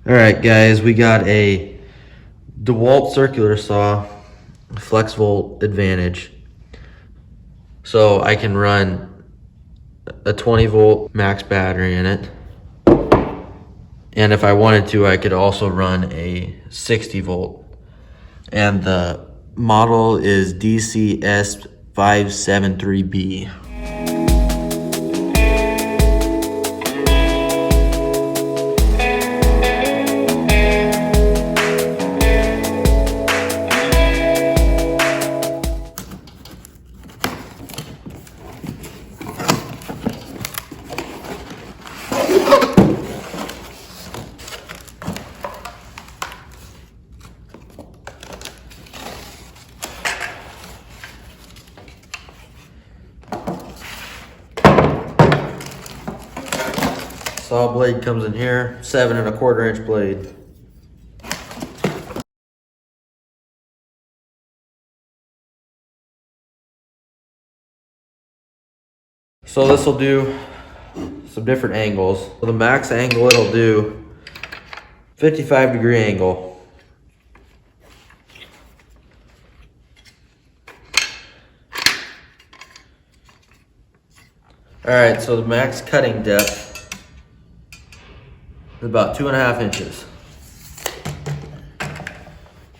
Alright guys, we got a DEWALT circular saw, flex volt advantage. So I can run a 20 volt max battery in it. And if I wanted to, I could also run a 60 volt. And the model is DCS573B. Saw blade comes in here, 7 1/4 inch blade. So this will do some different angles. For the max angle, it'll do 55-degree angle. All right, so the max cutting depth is about 2.5 inches. All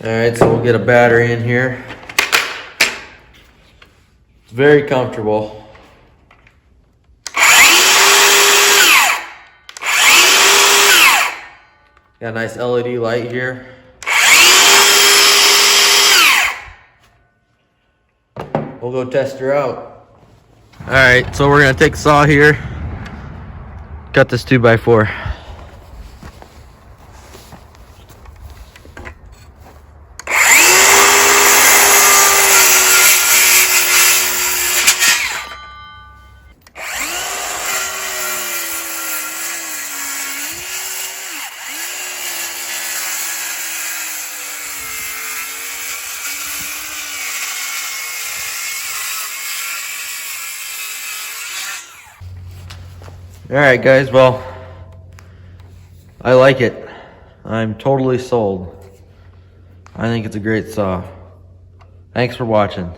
right, so we'll get a battery in here. It's very comfortable. Got a nice LED light here. We'll go test her out. All right, so we're gonna take the saw here, cut this 2x4. All right, guys, well, I like it. I'm totally sold. I think it's a great saw. Thanks for watching.